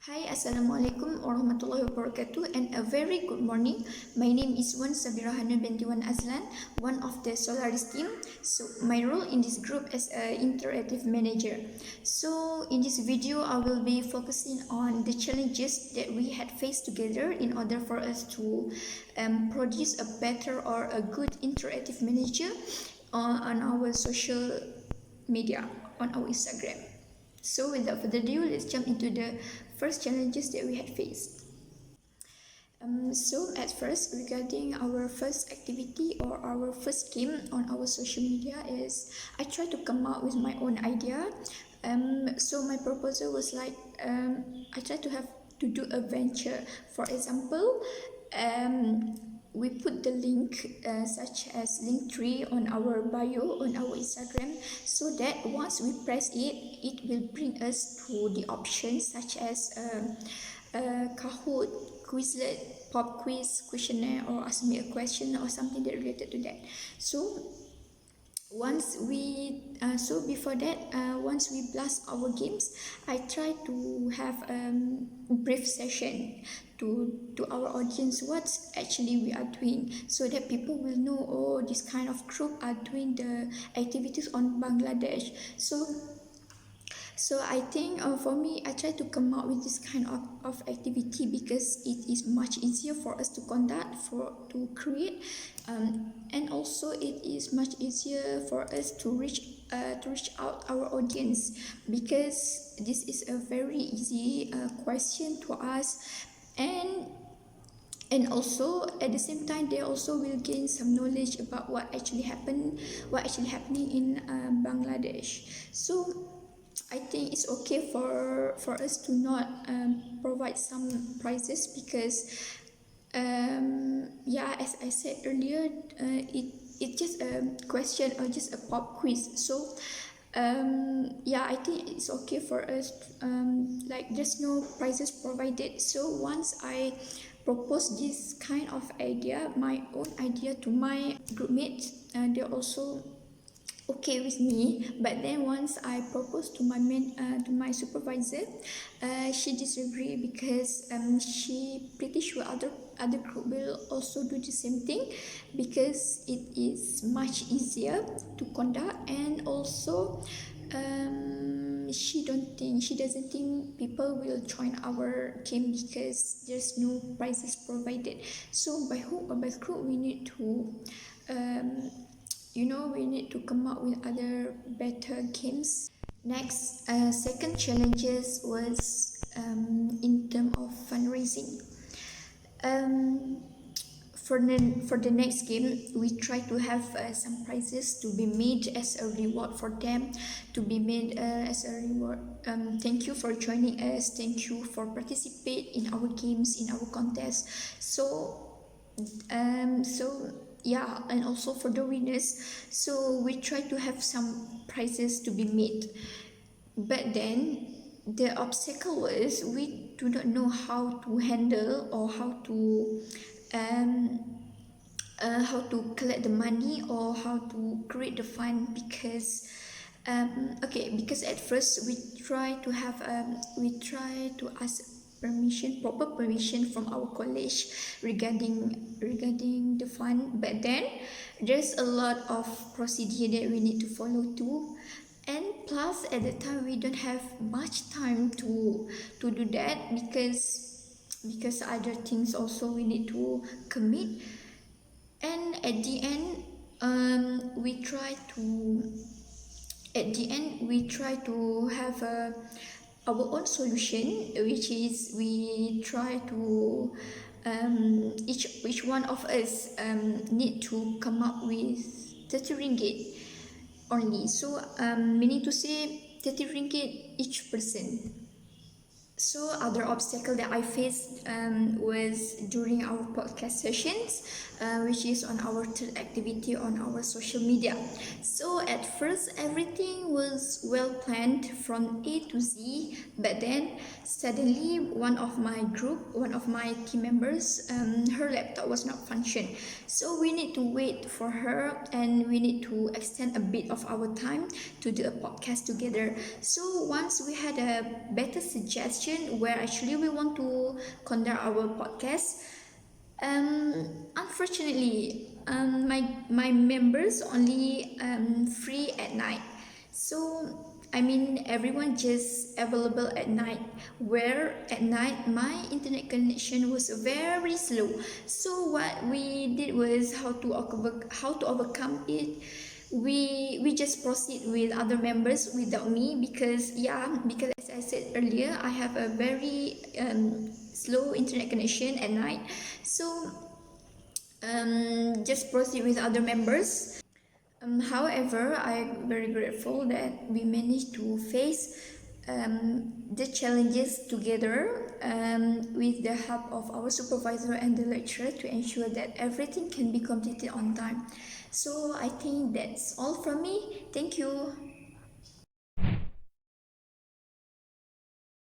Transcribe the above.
Hi, Assalamualaikum warahmatullahi wabarakatuh, and a very good morning. My name is Wan Sabira Hana binti Wan Azlan, one of the Solaris team. So my role in this group is an interactive manager. So in this video, I will be focusing on the challenges that we had faced together in order for us to produce a better or a good interactive manager on our social media, on our Instagram. So without further ado, let's jump into the first challenges that we had faced. So at first, regarding our first activity or our first game on our social media is I try to come up with my own idea. So my proposal was like I try to have to do a venture. For example, we put the link such as Linktree on our bio on our Instagram, so that once we press it, it will bring us to the options such as Kahoot, Quizlet, Pop Quiz, Questionnaire, or Ask Me a Question or something that related to that. So before that, once we blast our games, I try to have a brief session to our audience what's actually we are doing, so that people will know, oh, this kind of group are doing the activities on Bangladesh. So I think for me, I try to come up with this kind of activity because it is much easier for us to conduct, to create, and also it is much easier for us to reach out our audience, because this is a very easy question to ask, and also at the same time they also will gain some knowledge about what actually happening in Bangladesh. So I think it's okay for us to not provide some prizes, because as I said earlier, it just a question or just a pop quiz. So I think it's okay for us, like there's no prizes provided. So once I propose this kind of idea, my own idea, to my group mates, they also okay with me. But then once I proposed to to my supervisor, she disagreed, because she pretty sure other group will also do the same thing, because it is much easier to conduct, and also she doesn't think people will join our team because there's no prizes provided. So by hook or by crook, we need to we need to come up with other better games. Next, second challenges was in terms of fundraising. Um, for the next game, we try to have some prizes to be made as a reward for them, to be made as a reward. Thank you for joining us. Thank you for participate in our games, in our contest. And also for the winners, so we try to have some prizes to be made. But then the obstacle was we do not know how to handle, or how to collect the money, or how to create the fund, because because at first we try to ask proper permission from our college regarding the fund. But then there's a lot of procedure that we need to follow too, and plus at the time we don't have much time to do that, because other things also we need to commit. And at the end, we try to have our own solution, which is we try to each one of us need to come up with 30 ringgit only. So meaning to say 30 ringgit each person. So other obstacle that I faced was during our podcast sessions, which is on our third activity on our social media. So at first everything was well planned from A to Z, but then suddenly one of my team members, her laptop was not function. So we need to wait for her, and we need to extend a bit of our time to do a podcast together. So once we had a better suggestion, session where actually we want to conduct our podcast. Unfortunately, my members only free at night. So I mean everyone just available at night. Where at night my internet connection was very slow. So what we did was how to overcome it. We just proceed with other members without me because because as I said earlier I have a very slow internet connection at night, so just proceed with other members. However, I'm very grateful that we managed to face the challenges together with the help of our supervisor and the lecturer to ensure that everything can be completed on time. So I think that's all from me. Thank you.